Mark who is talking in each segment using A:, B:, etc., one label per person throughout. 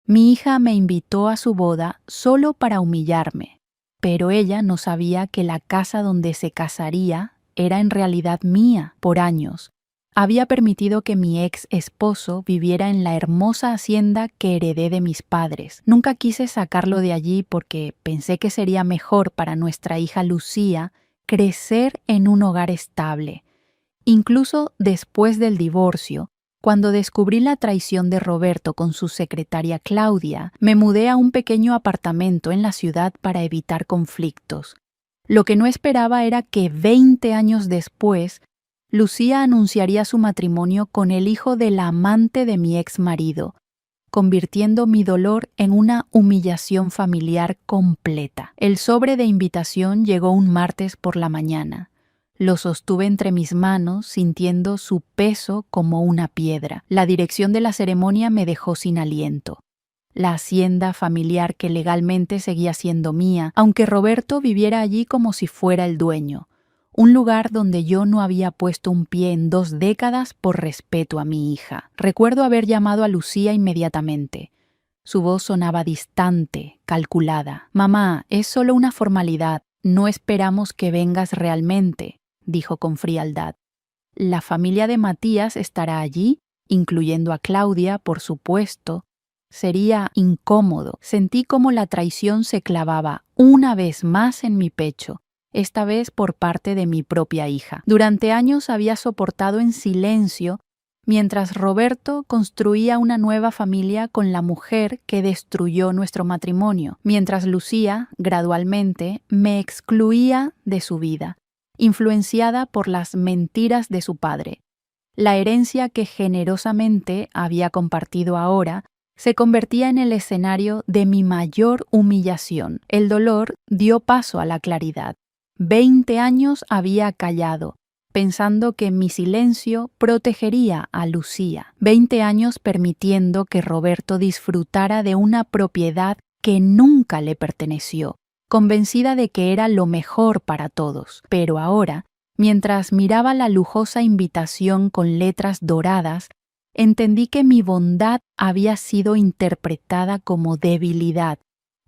A: Mi hija me invitó a su boda solo para humillarme, pero ella no sabía que la casa donde se casaría era en realidad mía por años. Había permitido que mi ex esposo viviera en la hermosa hacienda que heredé de mis padres. Nunca quise sacarlo de allí porque pensé que sería mejor para nuestra hija Lucía crecer en un hogar estable. Incluso después del divorcio, cuando descubrí la traición de Roberto con su secretaria Claudia, me mudé a un pequeño apartamento en la ciudad para evitar conflictos. Lo que no esperaba era que 20 años después, Lucía anunciaría su matrimonio con el hijo del amante de mi ex marido, convirtiendo mi dolor en una humillación familiar completa. El sobre de invitación llegó un martes por la mañana. Lo sostuve entre mis manos, sintiendo su peso como una piedra. La dirección de la ceremonia me dejó sin aliento. La hacienda familiar que legalmente seguía siendo mía, aunque Roberto viviera allí como si fuera el dueño. Un lugar donde yo no había puesto un pie en 2 décadas por respeto a mi hija. Recuerdo haber llamado a Lucía inmediatamente. Su voz sonaba distante, calculada. «Mamá, es solo una formalidad. No esperamos que vengas realmente», dijo con frialdad. «La familia de Matías estará allí, incluyendo a Claudia, por supuesto». Sería incómodo. Sentí como la traición se clavaba una vez más en mi pecho, esta vez por parte de mi propia hija. Durante años había soportado en silencio mientras Roberto construía una nueva familia con la mujer que destruyó nuestro matrimonio, mientras Lucía, gradualmente, me excluía de su vida, influenciada por las mentiras de su padre. La herencia que generosamente había compartido ahora se convertía en el escenario de mi mayor humillación. El dolor dio paso a la claridad. 20 años había callado, pensando que mi silencio protegería a Lucía. 20 años permitiendo que Roberto disfrutara de una propiedad que nunca le perteneció, convencida de que era lo mejor para todos. Pero ahora, mientras miraba la lujosa invitación con letras doradas, entendí que mi bondad había sido interpretada como debilidad.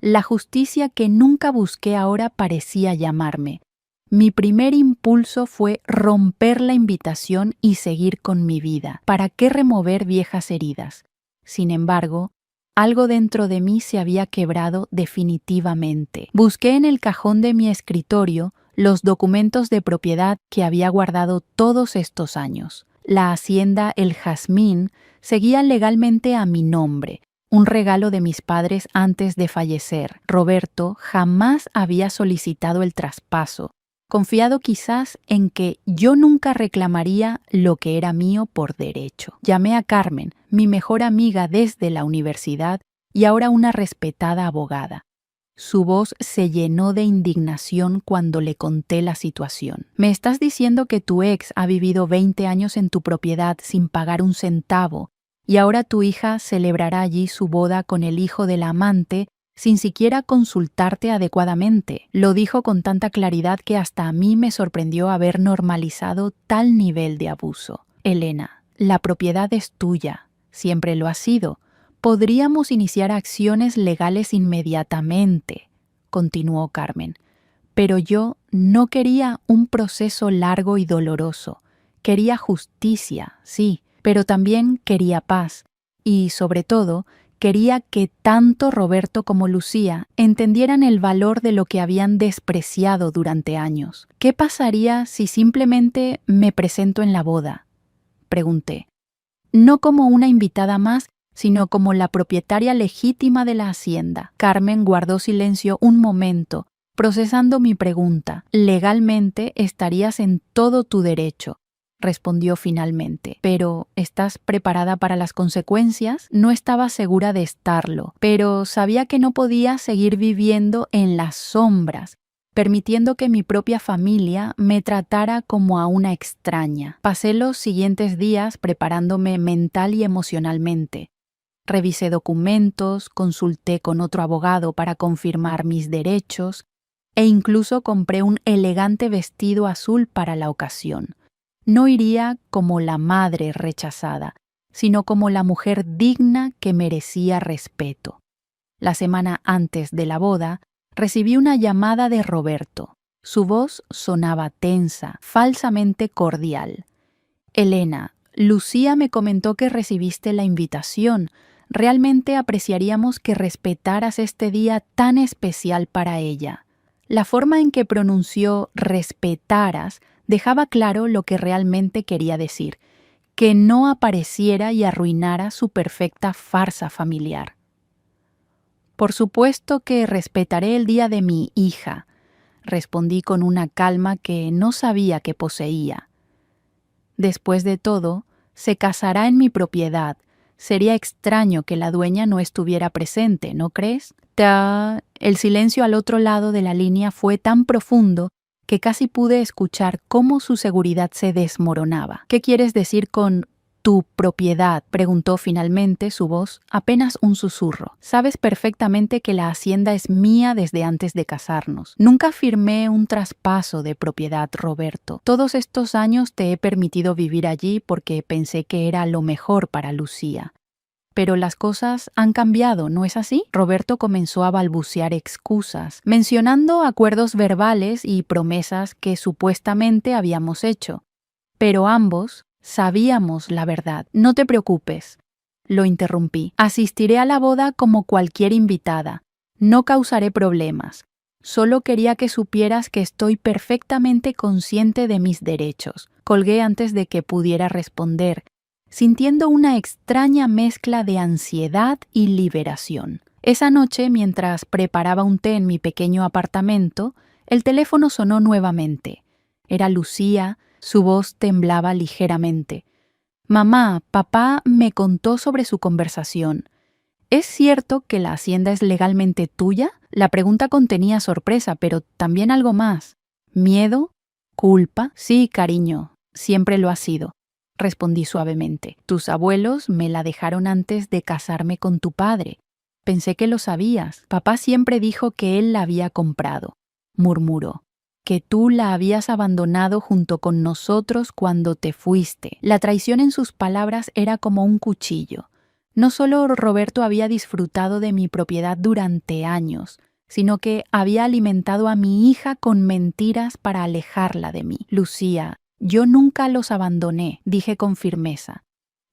A: La justicia que nunca busqué ahora parecía llamarme. Mi primer impulso fue romper la invitación y seguir con mi vida. ¿Para qué remover viejas heridas? Sin embargo, algo dentro de mí se había quebrado definitivamente. Busqué en el cajón de mi escritorio los documentos de propiedad que había guardado todos estos años. La hacienda El Jazmín seguía legalmente a mi nombre, un regalo de mis padres antes de fallecer. Roberto jamás había solicitado el traspaso, confiado quizás en que yo nunca reclamaría lo que era mío por derecho. Llamé a Carmen, mi mejor amiga desde la universidad y ahora una respetada abogada. Su voz se llenó de indignación cuando le conté la situación. «¿Me estás diciendo que tu ex ha vivido 20 años en tu propiedad sin pagar un centavo y ahora tu hija celebrará allí su boda con el hijo del amante sin siquiera consultarte adecuadamente?» Lo dijo con tanta claridad que hasta a mí me sorprendió haber normalizado tal nivel de abuso. «Elena, la propiedad es tuya, siempre lo ha sido. Podríamos iniciar acciones legales inmediatamente», continuó Carmen. «Pero yo no quería un proceso largo y doloroso. Quería justicia, sí, pero también quería paz. Y, sobre todo, quería que tanto Roberto como Lucía entendieran el valor de lo que habían despreciado durante años. «¿Qué pasaría si simplemente me presento en la boda?», pregunté. «No como una invitada más, sino como la propietaria legítima de la hacienda». Carmen guardó silencio un momento, procesando mi pregunta. «Legalmente estarías en todo tu derecho», respondió finalmente. «Pero, ¿estás preparada para las consecuencias?». No estaba segura de estarlo, pero sabía que no podía seguir viviendo en las sombras, permitiendo que mi propia familia me tratara como a una extraña. Pasé los siguientes días preparándome mental y emocionalmente. Revisé documentos, consulté con otro abogado para confirmar mis derechos e incluso compré un elegante vestido azul para la ocasión. No iría como la madre rechazada, sino como la mujer digna que merecía respeto. La semana antes de la boda, recibí una llamada de Roberto. Su voz sonaba tensa, falsamente cordial. Elena, Lucía me comentó que recibiste la invitación. Realmente apreciaríamos que respetaras este día tan especial para ella. La forma en que pronunció respetaras dejaba claro lo que realmente quería decir, que no apareciera y arruinara su perfecta farsa familiar. Por supuesto que respetaré el día de mi hija, respondí con una calma que no sabía que poseía. Después de todo, se casará en mi propiedad. Sería extraño que la dueña no estuviera presente, ¿no crees? El silencio al otro lado de la línea fue tan profundo que casi pude escuchar cómo su seguridad se desmoronaba. ¿Qué quieres decir con tu propiedad?, preguntó finalmente, su voz apenas un susurro. Sabes perfectamente que la hacienda es mía desde antes de casarnos. Nunca firmé un traspaso de propiedad, Roberto. Todos estos años te he permitido vivir allí porque pensé que era lo mejor para Lucía. Pero las cosas han cambiado, ¿no es así? Roberto comenzó a balbucear excusas, mencionando acuerdos verbales y promesas que supuestamente habíamos hecho. Pero ambos sabíamos la verdad. No te preocupes, lo interrumpí. Asistiré a la boda como cualquier invitada. No causaré problemas. Solo quería que supieras que estoy perfectamente consciente de mis derechos. Colgué antes de que pudiera responder, sintiendo una extraña mezcla de ansiedad y liberación. Esa noche, mientras preparaba un té en mi pequeño apartamento, el teléfono sonó nuevamente. Era Lucía, su voz temblaba ligeramente. Mamá, papá me contó sobre su conversación. ¿Es cierto que la hacienda es legalmente tuya? La pregunta contenía sorpresa, pero también algo más. ¿Miedo? ¿Culpa? Sí, cariño, siempre lo ha sido, respondí suavemente. Tus abuelos me la dejaron antes de casarme con tu padre. Pensé que lo sabías. Papá siempre dijo que él la había comprado, murmuró. Que tú la habías abandonado junto con nosotros cuando te fuiste. La traición en sus palabras era como un cuchillo. No solo Roberto había disfrutado de mi propiedad durante años, sino que había alimentado a mi hija con mentiras para alejarla de mí. Lucía, yo nunca los abandoné, dije con firmeza.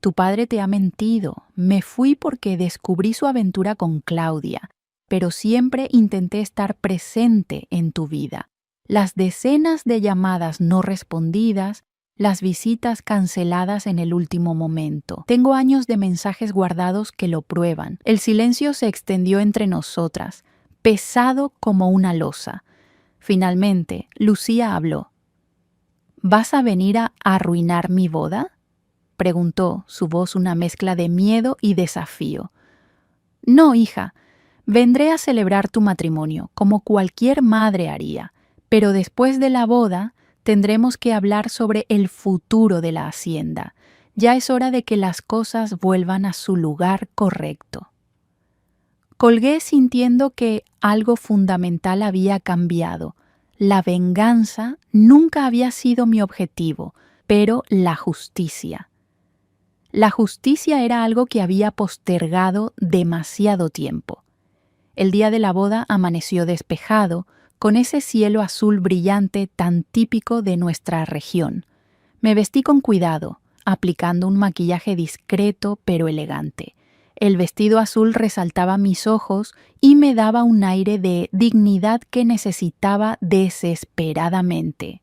A: Tu padre te ha mentido. Me fui porque descubrí su aventura con Claudia, pero siempre intenté estar presente en tu vida. Las decenas de llamadas no respondidas, las visitas canceladas en el último momento. Tengo años de mensajes guardados que lo prueban. El silencio se extendió entre nosotras, pesado como una losa. Finalmente, Lucía habló. ¿Vas a venir a arruinar mi boda?, preguntó, su voz una mezcla de miedo y desafío. No, hija, vendré a celebrar tu matrimonio, como cualquier madre haría. Pero después de la boda, tendremos que hablar sobre el futuro de la hacienda. Ya es hora de que las cosas vuelvan a su lugar correcto. Colgué sintiendo que algo fundamental había cambiado. La venganza nunca había sido mi objetivo, pero la justicia. La justicia era algo que había postergado demasiado tiempo. El día de la boda amaneció despejado, con ese cielo azul brillante tan típico de nuestra región. Me vestí con cuidado, aplicando un maquillaje discreto pero elegante. El vestido azul resaltaba mis ojos y me daba un aire de dignidad que necesitaba desesperadamente.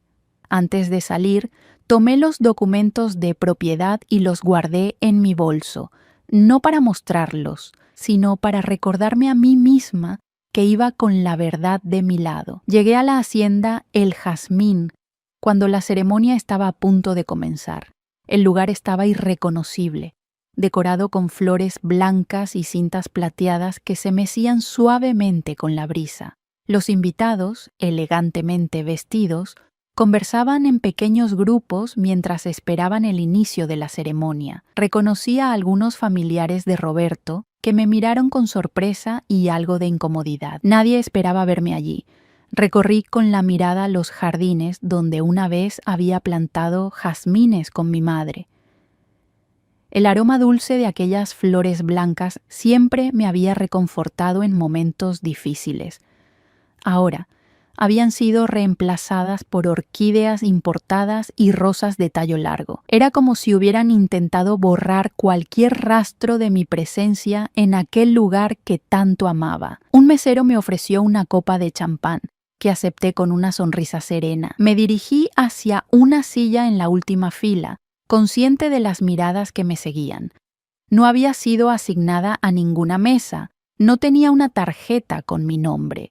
A: Antes de salir, tomé los documentos de propiedad y los guardé en mi bolso, no para mostrarlos, sino para recordarme a mí misma que iba con la verdad de mi lado. Llegué a la hacienda El Jazmín cuando la ceremonia estaba a punto de comenzar. El lugar estaba irreconocible, decorado con flores blancas y cintas plateadas que se mecían suavemente con la brisa. Los invitados, elegantemente vestidos, conversaban en pequeños grupos mientras esperaban el inicio de la ceremonia. Reconocí a algunos familiares de Roberto que me miraron con sorpresa y algo de incomodidad. Nadie esperaba verme allí. Recorrí con la mirada los jardines donde una vez había plantado jazmines con mi madre. El aroma dulce de aquellas flores blancas siempre me había reconfortado en momentos difíciles. Ahora, habían sido reemplazadas por orquídeas importadas y rosas de tallo largo. Era como si hubieran intentado borrar cualquier rastro de mi presencia en aquel lugar que tanto amaba. Un mesero me ofreció una copa de champán, que acepté con una sonrisa serena. Me dirigí hacia una silla en la última fila, consciente de las miradas que me seguían. No había sido asignada a ninguna mesa, no tenía una tarjeta con mi nombre.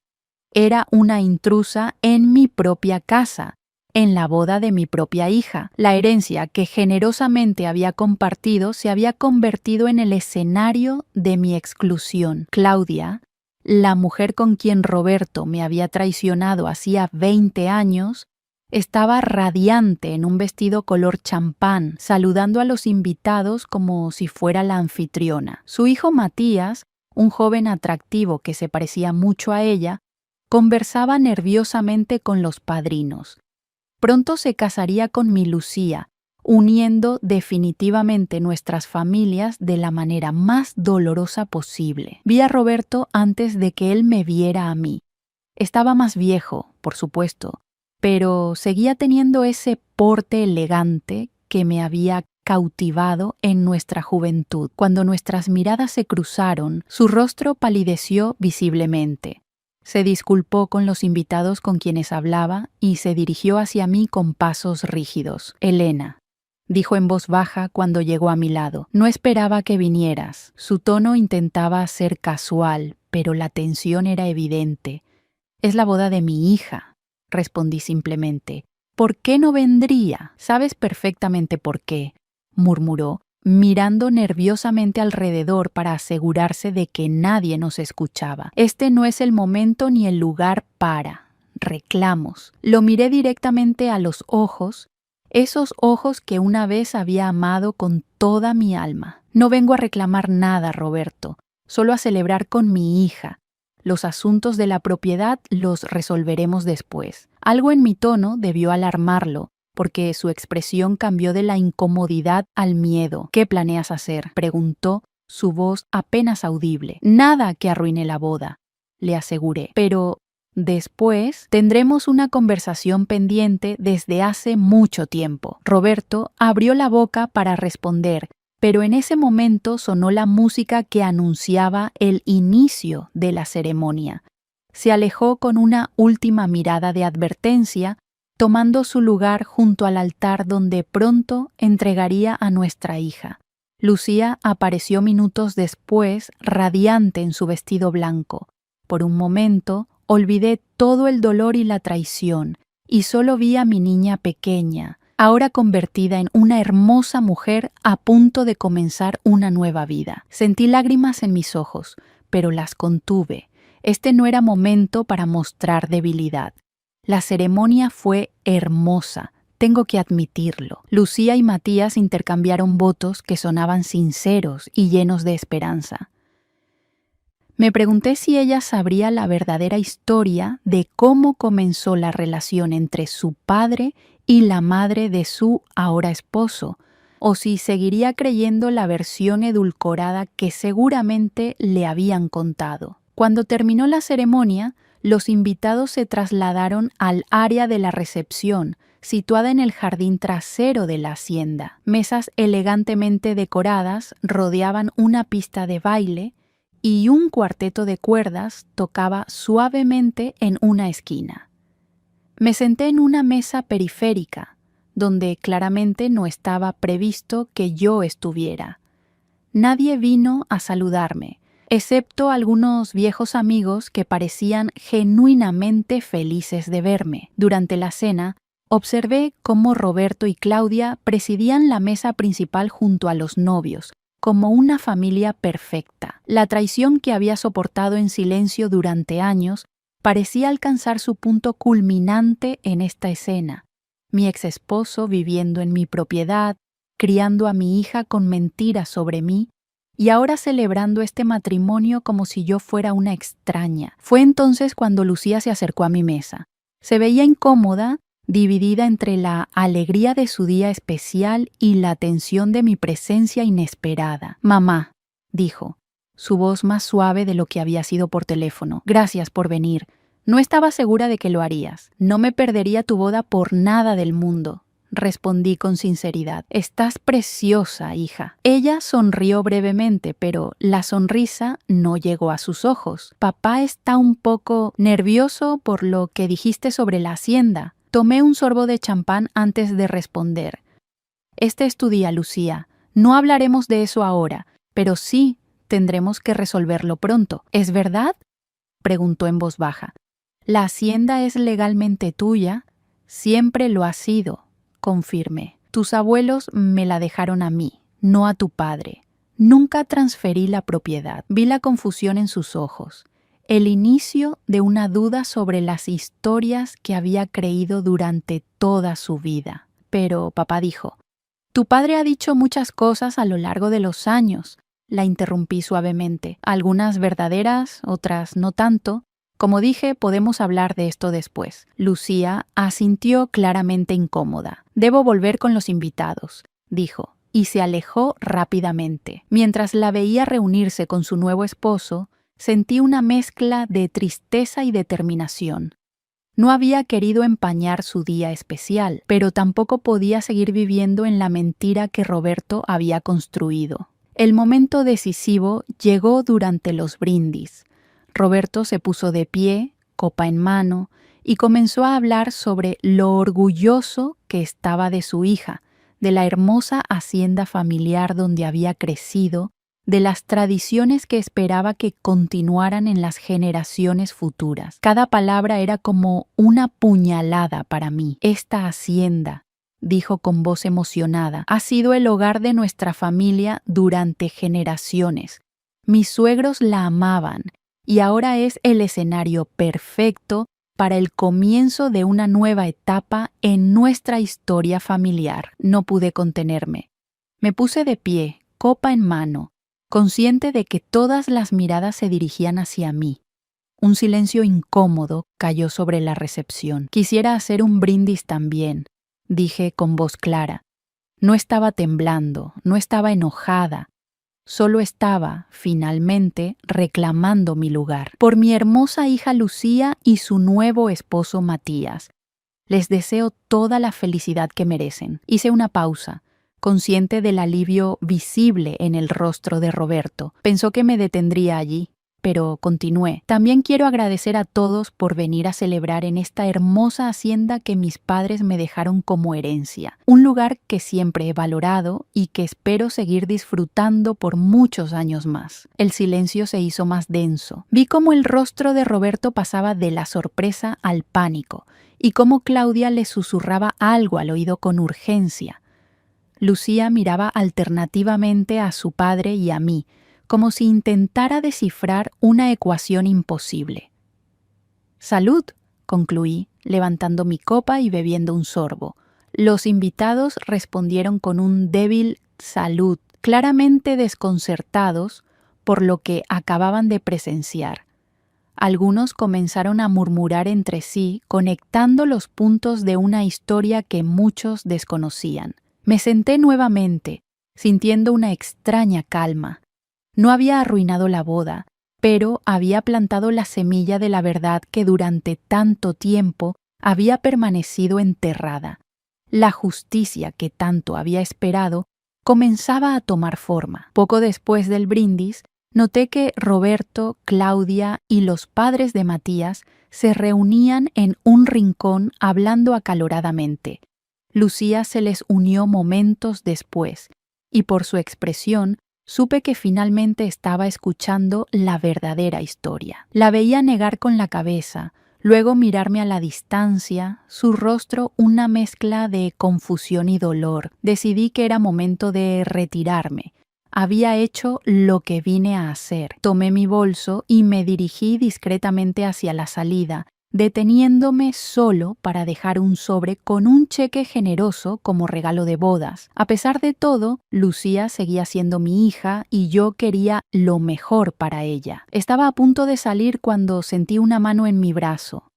A: Era una intrusa en mi propia casa, en la boda de mi propia hija. La herencia que generosamente había compartido se había convertido en el escenario de mi exclusión. Claudia, la mujer con quien Roberto me había traicionado hacía 20 años, estaba radiante en un vestido color champán, saludando a los invitados como si fuera la anfitriona. Su hijo Matías, un joven atractivo que se parecía mucho a ella, conversaba nerviosamente con los padrinos. Pronto se casaría con mi Lucía, uniendo definitivamente nuestras familias de la manera más dolorosa posible. Vi a Roberto antes de que él me viera a mí. Estaba más viejo, por supuesto, pero seguía teniendo ese porte elegante que me había cautivado en nuestra juventud. Cuando nuestras miradas se cruzaron, su rostro palideció visiblemente. Se disculpó con los invitados con quienes hablaba y se dirigió hacia mí con pasos rígidos. «Elena», dijo en voz baja cuando llegó a mi lado, «no esperaba que vinieras». Su tono intentaba ser casual, pero la tensión era evidente. «Es la boda de mi hija», respondí simplemente. «¿Por qué no vendría? Sabes perfectamente por qué», murmuró, mirando nerviosamente alrededor para asegurarse de que nadie nos escuchaba. «Este no es el momento ni el lugar para reclamos». Lo miré directamente a los ojos, esos ojos que una vez había amado con toda mi alma. «No vengo a reclamar nada, Roberto, solo a celebrar con mi hija. Los asuntos de la propiedad los resolveremos después». Algo en mi tono debió alarmarlo, porque su expresión cambió de la incomodidad al miedo. «¿Qué planeas hacer?», preguntó, su voz apenas audible. «Nada que arruine la boda», le aseguré. «Pero después tendremos una conversación pendiente desde hace mucho tiempo». Roberto abrió la boca para responder, pero en ese momento sonó la música que anunciaba el inicio de la ceremonia. Se alejó con una última mirada de advertencia, tomando su lugar junto al altar donde pronto entregaría a nuestra hija. Lucía apareció minutos después, radiante en su vestido blanco. Por un momento, olvidé todo el dolor y la traición, y solo vi a mi niña pequeña, ahora convertida en una hermosa mujer a punto de comenzar una nueva vida. Sentí lágrimas en mis ojos, pero las contuve. Este no era momento para mostrar debilidad. La ceremonia fue hermosa, tengo que admitirlo. Lucía y Matías intercambiaron votos que sonaban sinceros y llenos de esperanza. Me pregunté si ella sabría la verdadera historia de cómo comenzó la relación entre su padre y la madre de su ahora esposo, o si seguiría creyendo la versión edulcorada que seguramente le habían contado. Cuando terminó la ceremonia, los invitados se trasladaron al área de la recepción, situada en el jardín trasero de la hacienda. Mesas elegantemente decoradas rodeaban una pista de baile y un cuarteto de cuerdas tocaba suavemente en una esquina. Me senté en una mesa periférica, donde claramente no estaba previsto que yo estuviera. Nadie vino a saludarme, excepto algunos viejos amigos que parecían genuinamente felices de verme. Durante la cena, observé cómo Roberto y Claudia presidían la mesa principal junto a los novios, como una familia perfecta. La traición que había soportado en silencio durante años parecía alcanzar su punto culminante en esta escena. Mi exesposo viviendo en mi propiedad, criando a mi hija con mentiras sobre mí, y ahora celebrando este matrimonio como si yo fuera una extraña. Fue entonces cuando Lucía se acercó a mi mesa. Se veía incómoda dividida entre la alegría de su día especial y la tensión de mi presencia inesperada. «Mamá», dijo, su voz más suave de lo que había sido por teléfono. «Gracias por venir. No estaba segura de que lo harías. No me perdería tu boda por nada del mundo», respondí con sinceridad. «Estás preciosa, hija». Ella sonrió brevemente, pero la sonrisa no llegó a sus ojos. «Papá está un poco nervioso por lo que dijiste sobre la hacienda». Tomé un sorbo de champán antes de responder. «Este es tu día, Lucía. No hablaremos de eso ahora, pero sí tendremos que resolverlo pronto. ¿Es verdad?», preguntó en voz baja. «La hacienda es legalmente tuya. Siempre lo ha sido», confirmé. «Tus abuelos me la dejaron a mí, no a tu padre. Nunca transferí la propiedad». Vi la confusión en sus ojos, el inicio de una duda sobre las historias que había creído durante toda su vida. Pero papá dijo: «Tu padre ha dicho muchas cosas a lo largo de los años», la interrumpí suavemente. «Algunas verdaderas, otras no tanto. Como dije, podemos hablar de esto después». Lucía asintió claramente incómoda. «Debo volver con los invitados», dijo, y se alejó rápidamente. Mientras la veía reunirse con su nuevo esposo, sentí una mezcla de tristeza y determinación. No había querido empañar su día especial, pero tampoco podía seguir viviendo en la mentira que Roberto había construido. El momento decisivo llegó durante los brindis. Roberto se puso de pie, copa en mano, y comenzó a hablar sobre lo orgulloso que estaba de su hija, de la hermosa hacienda familiar donde había crecido, de las tradiciones que esperaba que continuaran en las generaciones futuras. Cada palabra era como una puñalada para mí. «Esta hacienda», dijo con voz emocionada, «ha sido el hogar de nuestra familia durante generaciones. Mis suegros la amaban y ahora es el escenario perfecto para el comienzo de una nueva etapa en nuestra historia familiar». No pude contenerme. Me puse de pie, copa en mano, consciente de que todas las miradas se dirigían hacia mí. Un silencio incómodo cayó sobre la recepción. «Quisiera hacer un brindis también», dije con voz clara. No estaba temblando, no estaba enojada. Solo estaba, finalmente, reclamando mi lugar. «Por mi hermosa hija Lucía y su nuevo esposo Matías. Les deseo toda la felicidad que merecen». Hice una pausa, consciente del alivio visible en el rostro de Roberto. Pensó que me detendría allí, pero continué. «También quiero agradecer a todos por venir a celebrar en esta hermosa hacienda que mis padres me dejaron como herencia. Un lugar que siempre he valorado y que espero seguir disfrutando por muchos años más». El silencio se hizo más denso. Vi cómo el rostro de Roberto pasaba de la sorpresa al pánico y cómo Claudia le susurraba algo al oído con urgencia. Lucía miraba alternativamente a su padre y a mí, como si intentara descifrar una ecuación imposible. «Salud», concluí, levantando mi copa y bebiendo un sorbo. Los invitados respondieron con un débil «salud», claramente desconcertados por lo que acababan de presenciar. Algunos comenzaron a murmurar entre sí, conectando los puntos de una historia que muchos desconocían. Me senté nuevamente, sintiendo una extraña calma. No había arruinado la boda, pero había plantado la semilla de la verdad que durante tanto tiempo había permanecido enterrada. La justicia que tanto había esperado comenzaba a tomar forma. Poco después del brindis, noté que Roberto, Claudia y los padres de Matías se reunían en un rincón hablando acaloradamente. Lucía se les unió momentos después, y por su expresión supe que finalmente estaba escuchando la verdadera historia. La veía negar con la cabeza, luego mirarme a la distancia, su rostro una mezcla de confusión y dolor. Decidí que era momento de retirarme. Había hecho lo que vine a hacer. Tomé mi bolso y me dirigí discretamente hacia la salida, deteniéndome solo para dejar un sobre con un cheque generoso como regalo de bodas. A pesar de todo, Lucía seguía siendo mi hija y yo quería lo mejor para ella. Estaba a punto de salir cuando sentí una mano en mi brazo.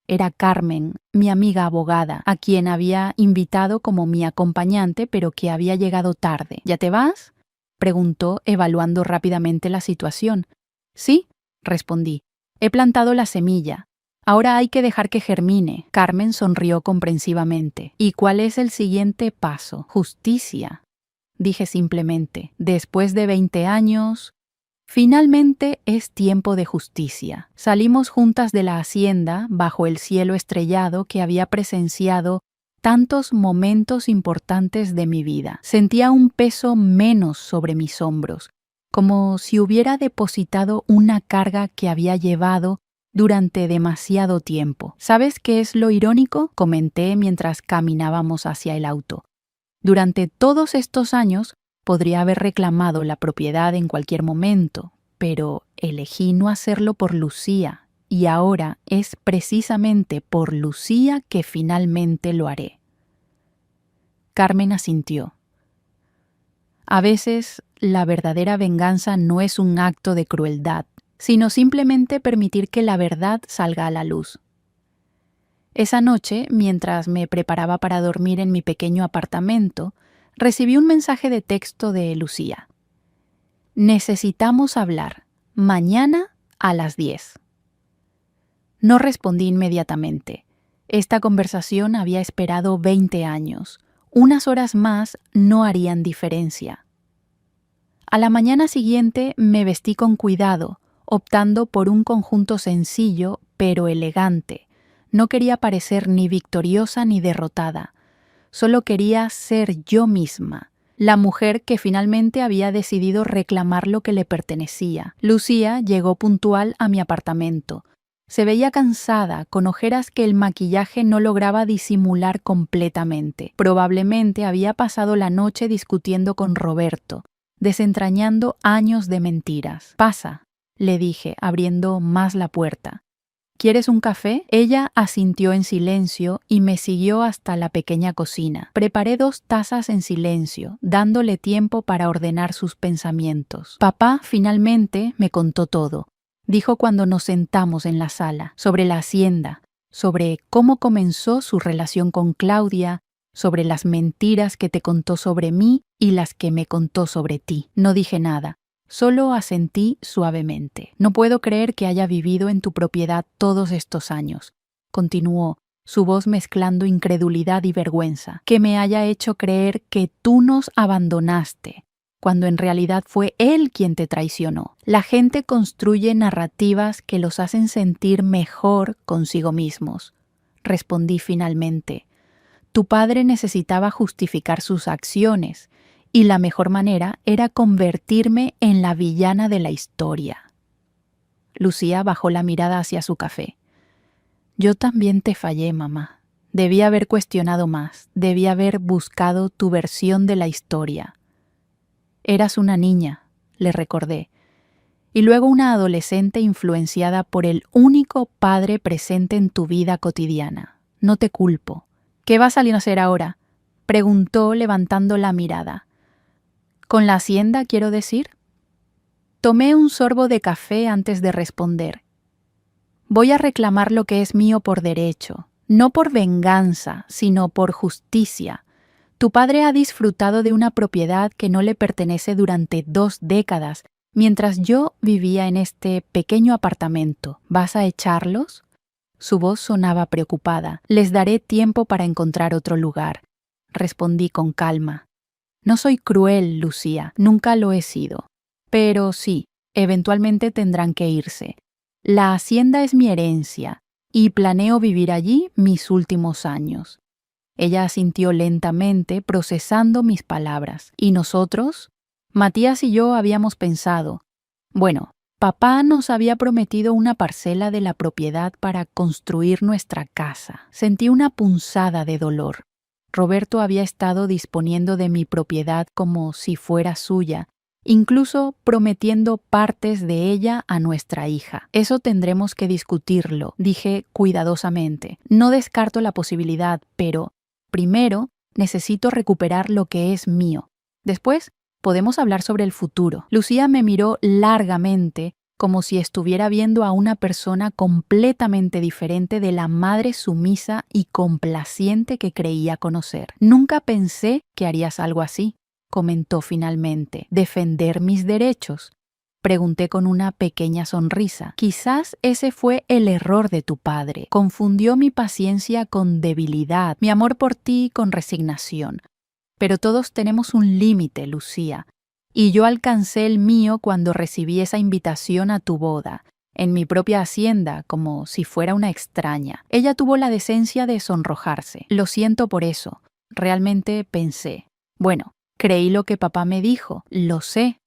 A: Era Carmen, mi amiga abogada, a quien había invitado como mi acompañante, pero que había llegado tarde. ¿Ya te vas?, preguntó, evaluando rápidamente la situación. Sí, respondí. He plantado la semilla. Ahora hay que dejar que germine. Carmen sonrió comprensivamente. ¿Y cuál es el siguiente paso? Justicia, dije simplemente. Después de 20 años... Finalmente es tiempo de justicia. Salimos juntas de la hacienda bajo el cielo estrellado que había presenciado tantos momentos importantes de mi vida. Sentía un peso menos sobre mis hombros, como si hubiera depositado una carga que había llevado durante demasiado tiempo. ¿Sabes qué es lo irónico?, comenté mientras caminábamos hacia el auto. Durante todos estos años podría haber reclamado la propiedad en cualquier momento, pero elegí no hacerlo por Lucía, y ahora es precisamente por Lucía que finalmente lo haré. Carmen asintió. A veces, la verdadera venganza no es un acto de crueldad, sino simplemente permitir que la verdad salga a la luz. Esa noche, mientras me preparaba para dormir en mi pequeño apartamento, recibí un mensaje de texto de Lucía. Necesitamos hablar. Mañana a las 10. No respondí inmediatamente. Esta conversación había esperado 20 años. Unas horas más no harían diferencia. A la mañana siguiente me vestí con cuidado, optando por un conjunto sencillo pero elegante. No quería parecer ni victoriosa ni derrotada. Solo quería ser yo misma, la mujer que finalmente había decidido reclamar lo que le pertenecía. Lucía llegó puntual a mi apartamento. Se veía cansada, con ojeras que el maquillaje no lograba disimular completamente. Probablemente había pasado la noche discutiendo con Roberto, desentrañando años de mentiras. Pasa, le dije, abriendo más la puerta. ¿Quieres un café? Ella asintió en silencio y me siguió hasta la pequeña cocina. Preparé 2 tazas en silencio, dándole tiempo para ordenar sus pensamientos. Papá finalmente me contó todo. Dijo cuando nos sentamos en la sala, sobre la hacienda, sobre cómo comenzó su relación con Claudia, sobre las mentiras que te contó sobre mí y las que me contó sobre ti. No dije nada. Solo asentí suavemente. No puedo creer que haya vivido en tu propiedad todos estos años, continuó, su voz mezclando incredulidad y vergüenza, que me haya hecho creer que tú nos abandonaste, cuando en realidad fue él quien te traicionó. La gente construye narrativas que los hacen sentir mejor consigo mismos. Respondí finalmente. Tu padre necesitaba justificar sus acciones, y la mejor manera era convertirme en la villana de la historia. Lucía bajó la mirada hacia su café. Yo también te fallé, mamá. Debí haber cuestionado más, debí haber buscado tu versión de la historia. Eras una niña, le recordé, y luego una adolescente influenciada por el único padre presente en tu vida cotidiana. No te culpo. ¿Qué vas a hacer ahora?, preguntó levantando la mirada. ¿Con la hacienda, quiero decir? Tomé un sorbo de café antes de responder. Voy a reclamar lo que es mío por derecho, no por venganza, sino por justicia. Tu padre ha disfrutado de una propiedad que no le pertenece durante 2 décadas, mientras yo vivía en este pequeño apartamento. ¿Vas a echarlos? Su voz sonaba preocupada. Les daré tiempo para encontrar otro lugar. Respondí con calma. No soy cruel, Lucía, nunca lo he sido. Pero sí, eventualmente tendrán que irse. La hacienda es mi herencia, y planeo vivir allí mis últimos años. Ella asintió lentamente, procesando mis palabras. ¿Y nosotros? Matías y yo habíamos pensado. Bueno, papá nos había prometido una parcela de la propiedad para construir nuestra casa. Sentí una punzada de dolor. Roberto había estado disponiendo de mi propiedad como si fuera suya, incluso prometiendo partes de ella a nuestra hija. Eso tendremos que discutirlo, dije cuidadosamente. No descarto la posibilidad, pero primero necesito recuperar lo que es mío. Después podemos hablar sobre el futuro. Lucía me miró largamente, como si estuviera viendo a una persona completamente diferente de la madre sumisa y complaciente que creía conocer. Nunca pensé que harías algo así, comentó finalmente. ¿Defender mis derechos? Pregunté con una pequeña sonrisa. Quizás ese fue el error de tu padre. Confundió mi paciencia con debilidad, mi amor por ti con resignación. Pero todos tenemos un límite, Lucía. Y yo alcancé el mío cuando recibí esa invitación a tu boda, en mi propia hacienda, como si fuera una extraña. Ella tuvo la decencia de sonrojarse. Lo siento por eso. Realmente pensé. Bueno, creí lo que papá me dijo. Lo sé,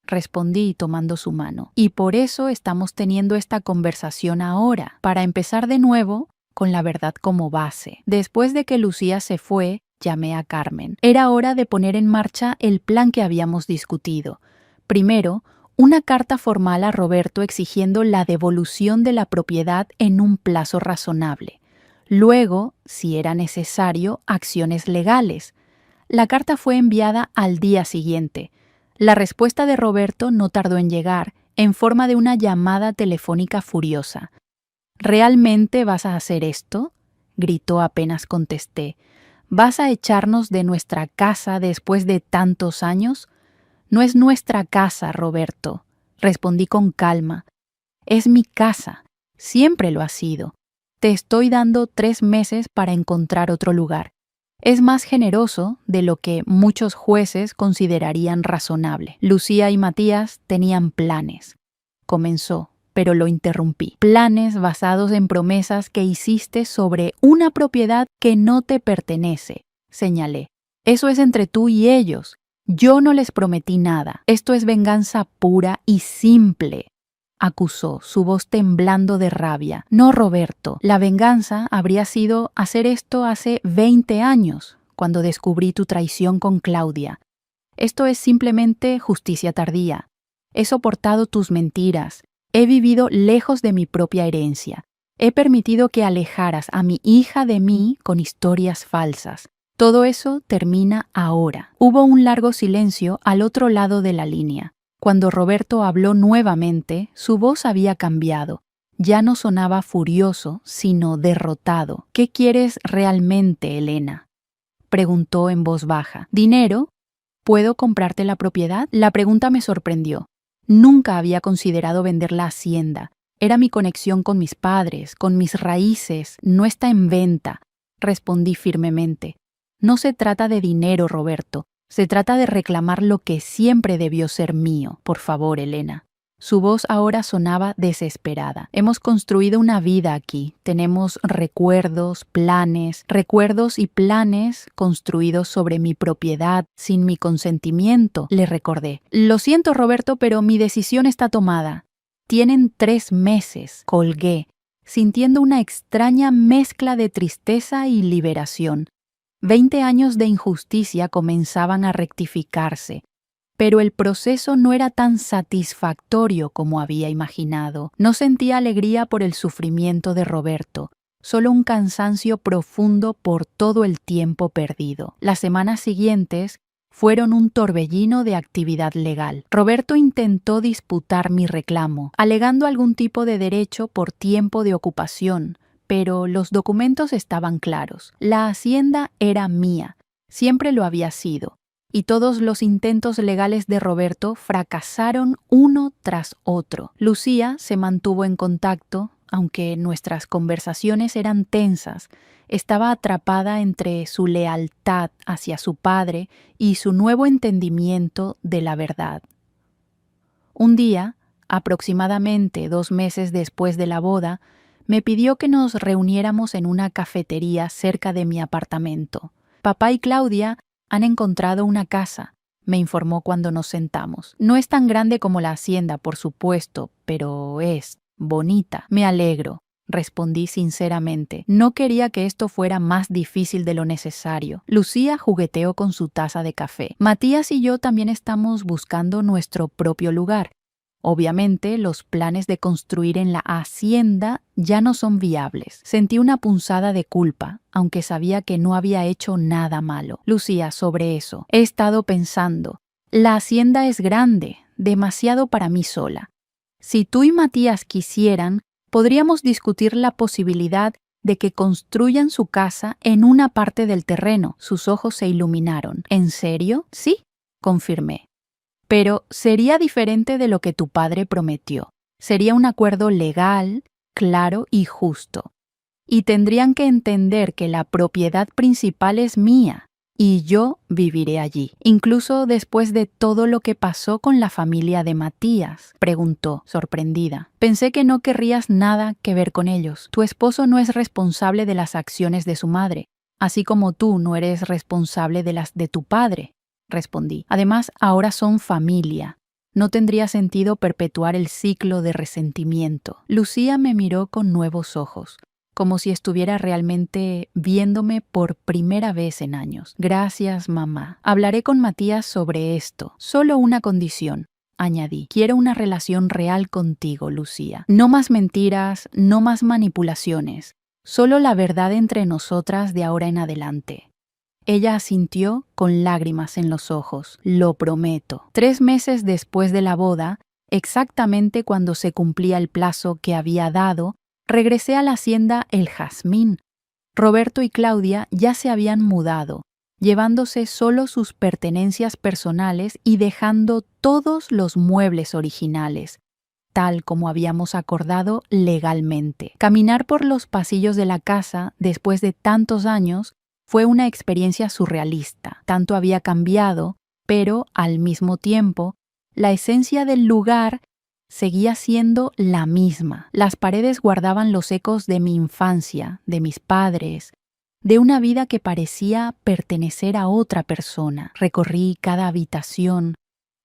A: respondí tomando su mano. Y por eso estamos teniendo esta conversación ahora, para empezar de nuevo con la verdad como base. Después de que Lucía se fue, llamé a Carmen. Era hora de poner en marcha el plan que habíamos discutido. Primero, una carta formal a Roberto exigiendo la devolución de la propiedad en un plazo razonable. Luego, si era necesario, acciones legales. La carta fue enviada al día siguiente. La respuesta de Roberto no tardó en llegar, en forma de una llamada telefónica furiosa. ¿Realmente vas a hacer esto?, gritó apenas contesté. ¿Vas a echarnos de nuestra casa después de tantos años? No es nuestra casa, Roberto, respondí con calma. Es mi casa. Siempre lo ha sido. Te estoy dando 3 meses para encontrar otro lugar. Es más generoso de lo que muchos jueces considerarían razonable. Lucía y Matías tenían planes. Comenzó, pero lo interrumpí. Planes basados en promesas que hiciste sobre una propiedad que no te pertenece, señalé. Eso es entre tú y ellos. Yo no les prometí nada. Esto es venganza pura y simple, acusó, su voz temblando de rabia. No, Roberto, la venganza habría sido hacer esto hace 20 años, cuando descubrí tu traición con Claudia. Esto es simplemente justicia tardía. He soportado tus mentiras. He vivido lejos de mi propia herencia. He permitido que alejaras a mi hija de mí con historias falsas. Todo eso termina ahora. Hubo un largo silencio al otro lado de la línea. Cuando Roberto habló nuevamente, su voz había cambiado. Ya no sonaba furioso, sino derrotado. ¿Qué quieres realmente, Elena?, preguntó en voz baja. ¿Dinero? ¿Puedo comprarte la propiedad? La pregunta me sorprendió. Nunca había considerado vender la hacienda. Era mi conexión con mis padres, con mis raíces. No está en venta, respondí firmemente. No se trata de dinero, Roberto. Se trata de reclamar lo que siempre debió ser mío. Por favor, Elena. Su voz ahora sonaba desesperada. Hemos construido una vida aquí. Tenemos recuerdos y planes construidos sobre mi propiedad sin mi consentimiento, le recordé. Lo siento, Roberto, pero mi decisión está tomada. Tienen 3 meses, colgué, sintiendo una extraña mezcla de tristeza y liberación. 20 años de injusticia comenzaban a rectificarse. Pero el proceso no era tan satisfactorio como había imaginado. No sentía alegría por el sufrimiento de Roberto, solo un cansancio profundo por todo el tiempo perdido. Las semanas siguientes fueron un torbellino de actividad legal. Roberto intentó disputar mi reclamo, alegando algún tipo de derecho por tiempo de ocupación, pero los documentos estaban claros. La hacienda era mía, siempre lo había sido. Y todos los intentos legales de Roberto fracasaron uno tras otro. Lucía se mantuvo en contacto, aunque nuestras conversaciones eran tensas. Estaba atrapada entre su lealtad hacia su padre y su nuevo entendimiento de la verdad. Un día, aproximadamente 2 meses después de la boda, me pidió que nos reuniéramos en una cafetería cerca de mi apartamento. Papá y Claudia han encontrado una casa, me informó cuando nos sentamos. No es tan grande como la hacienda, por supuesto, pero es bonita. Me alegro, respondí sinceramente. No quería que esto fuera más difícil de lo necesario. Lucía jugueteó con su taza de café. Matías y yo también estamos buscando nuestro propio lugar. Obviamente, los planes de construir en la hacienda ya no son viables. Sentí una punzada de culpa, aunque sabía que no había hecho nada malo. Lucía, sobre eso, he estado pensando. La hacienda es grande, demasiado para mí sola. Si tú y Matías quisieran, podríamos discutir la posibilidad de que construyan su casa en una parte del terreno. Sus ojos se iluminaron. ¿En serio? Sí, confirmé. Pero sería diferente de lo que tu padre prometió. Sería un acuerdo legal, claro y justo. Y tendrían que entender que la propiedad principal es mía y yo viviré allí. Incluso después de todo lo que pasó con la familia de Matías, preguntó, sorprendida. Pensé que no querrías nada que ver con ellos. Tu esposo no es responsable de las acciones de su madre, así como tú no eres responsable de las de tu padre, respondí. Además, ahora son familia. No tendría sentido perpetuar el ciclo de resentimiento. Lucía me miró con nuevos ojos, como si estuviera realmente viéndome por primera vez en años. Gracias, mamá. Hablaré con Matías sobre esto. Solo una condición, añadí. Quiero una relación real contigo, Lucía. No más mentiras, no más manipulaciones. Solo la verdad entre nosotras de ahora en adelante. Ella asintió con lágrimas en los ojos. Lo prometo. 3 meses después de la boda, exactamente cuando se cumplía el plazo que había dado, regresé a la hacienda El Jazmín. Roberto y Claudia ya se habían mudado, llevándose solo sus pertenencias personales y dejando todos los muebles originales, tal como habíamos acordado legalmente. Caminar por los pasillos de la casa después de tantos años fue una experiencia surrealista. Tanto había cambiado, pero al mismo tiempo, la esencia del lugar seguía siendo la misma. Las paredes guardaban los ecos de mi infancia, de mis padres, de una vida que parecía pertenecer a otra persona. Recorrí cada habitación,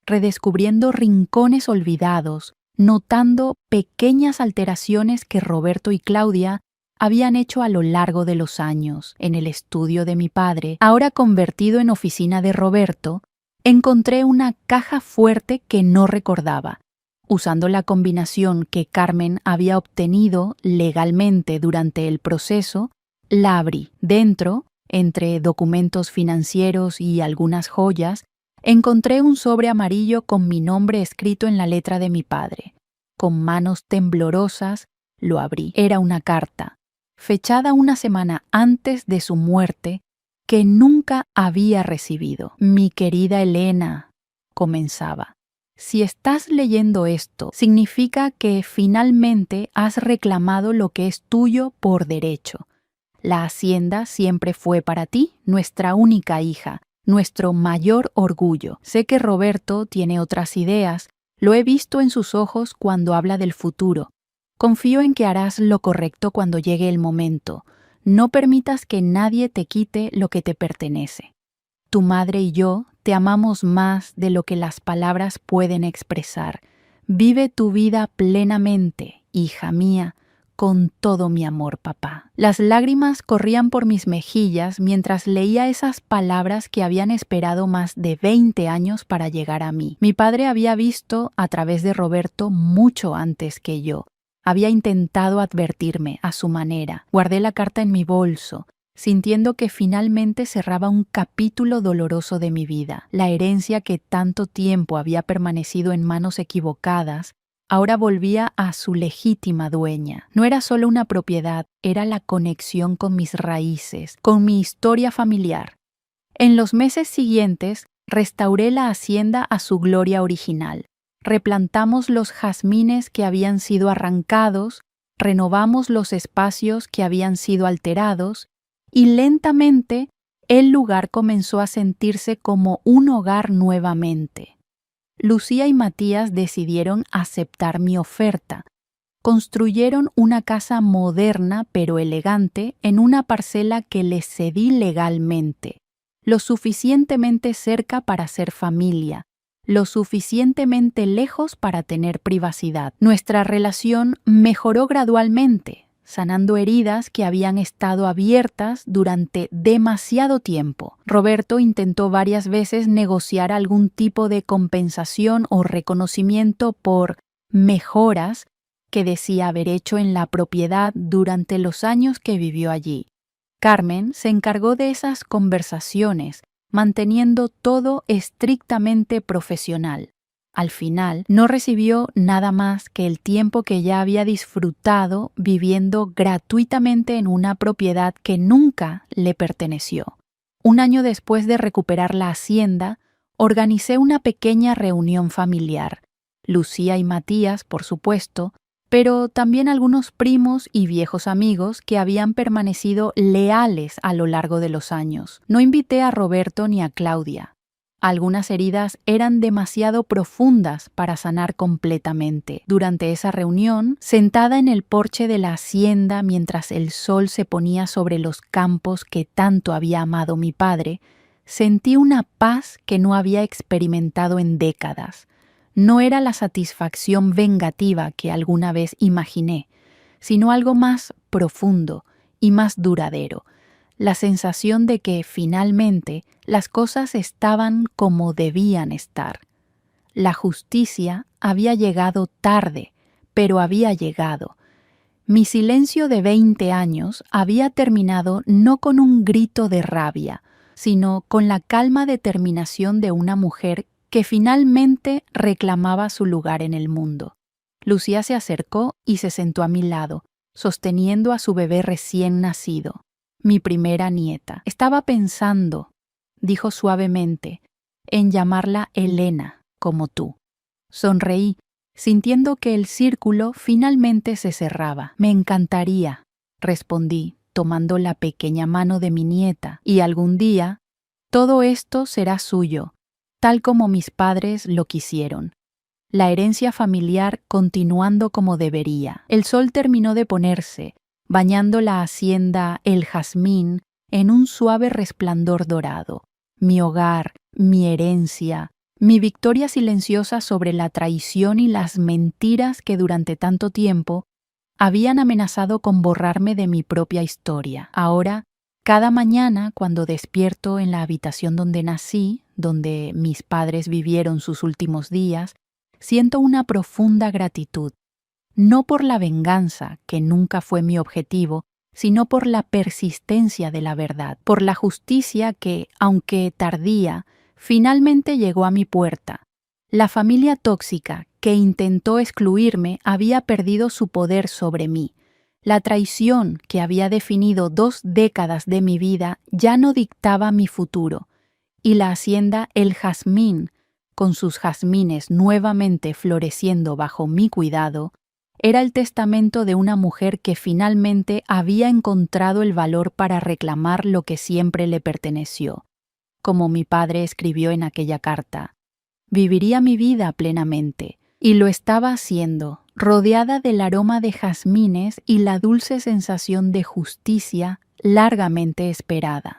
A: redescubriendo rincones olvidados, notando pequeñas alteraciones que Roberto y Claudia habían hecho a lo largo de los años. En el estudio de mi padre, ahora convertido en oficina de Roberto, encontré una caja fuerte que no recordaba. Usando la combinación que Carmen había obtenido legalmente durante el proceso, la abrí. Dentro, entre documentos financieros y algunas joyas, encontré un sobre amarillo con mi nombre escrito en la letra de mi padre. Con manos temblorosas, lo abrí. Era una carta, fechada una semana antes de su muerte, que nunca había recibido. Mi querida Elena, comenzaba. Si estás leyendo esto, significa que finalmente has reclamado lo que es tuyo por derecho. La hacienda siempre fue para ti, nuestra única hija, nuestro mayor orgullo. Sé que Roberto tiene otras ideas, lo he visto en sus ojos cuando habla del futuro. Confío en que harás lo correcto cuando llegue el momento. No permitas que nadie te quite lo que te pertenece. Tu madre y yo te amamos más de lo que las palabras pueden expresar. Vive tu vida plenamente, hija mía, con todo mi amor, papá. Las lágrimas corrían por mis mejillas mientras leía esas palabras que habían esperado más de 20 años para llegar a mí. Mi padre había visto a través de Roberto mucho antes que yo. Había intentado advertirme a su manera. Guardé la carta en mi bolso, sintiendo que finalmente cerraba un capítulo doloroso de mi vida. La herencia que tanto tiempo había permanecido en manos equivocadas, ahora volvía a su legítima dueña. No era solo una propiedad, era la conexión con mis raíces, con mi historia familiar. En los meses siguientes, restauré la hacienda a su gloria original. Replantamos los jazmines que habían sido arrancados, renovamos los espacios que habían sido alterados, y lentamente el lugar comenzó a sentirse como un hogar nuevamente. Lucía y Matías decidieron aceptar mi oferta. Construyeron una casa moderna pero elegante en una parcela que les cedí legalmente, lo suficientemente cerca para ser familia, lo suficientemente lejos para tener privacidad. Nuestra relación mejoró gradualmente, sanando heridas que habían estado abiertas durante demasiado tiempo. Roberto intentó varias veces negociar algún tipo de compensación o reconocimiento por mejoras que decía haber hecho en la propiedad durante los años que vivió allí. Carmen se encargó de esas conversaciones, manteniendo todo estrictamente profesional. al final, no recibió nada más que el tiempo que ya había disfrutado viviendo gratuitamente en una propiedad que nunca le perteneció. Un año después de recuperar la hacienda, organicé una pequeña reunión familiar. Lucía y Matías, por supuesto, pero también algunos primos y viejos amigos que habían permanecido leales a lo largo de los años. No invité a Roberto ni a Claudia. Algunas heridas eran demasiado profundas para sanar completamente. Durante esa reunión, sentada en el porche de la hacienda mientras el sol se ponía sobre los campos que tanto había amado mi padre, sentí una paz que no había experimentado en décadas. No era la satisfacción vengativa que alguna vez imaginé, sino algo más profundo y más duradero. La sensación de que, finalmente, las cosas estaban como debían estar. La justicia había llegado tarde, pero había llegado. Mi silencio de 20 años había terminado no con un grito de rabia, sino con la calma determinación de una mujer que finalmente reclamaba su lugar en el mundo. Lucía se acercó y se sentó a mi lado, sosteniendo a su bebé recién nacido. Mi primera nieta. Estaba pensando, dijo suavemente, en llamarla Elena, como tú. Sonreí, sintiendo que el círculo finalmente se cerraba. Me encantaría, respondí, tomando la pequeña mano de mi nieta, y algún día todo esto será suyo, tal como mis padres lo quisieron. La herencia familiar continuando como debería. El sol terminó de ponerse, bañando la hacienda El Jazmín en un suave resplandor dorado. Mi hogar, mi herencia, mi victoria silenciosa sobre la traición y las mentiras que durante tanto tiempo habían amenazado con borrarme de mi propia historia. Ahora, cada mañana, cuando despierto en la habitación donde nací, donde mis padres vivieron sus últimos días, siento una profunda gratitud. No por la venganza, que nunca fue mi objetivo, sino por la persistencia de la verdad, por la justicia que, aunque tardía, finalmente llegó a mi puerta. La familia tóxica que intentó excluirme había perdido su poder sobre mí. La traición que había definido 2 décadas de mi vida ya no dictaba mi futuro, y la hacienda El Jazmín, con sus jazmines nuevamente floreciendo bajo mi cuidado, era el testamento de una mujer que finalmente había encontrado el valor para reclamar lo que siempre le perteneció. Como mi padre escribió en aquella carta, viviría mi vida plenamente, y lo estaba haciendo, rodeada del aroma de jazmines y la dulce sensación de justicia largamente esperada.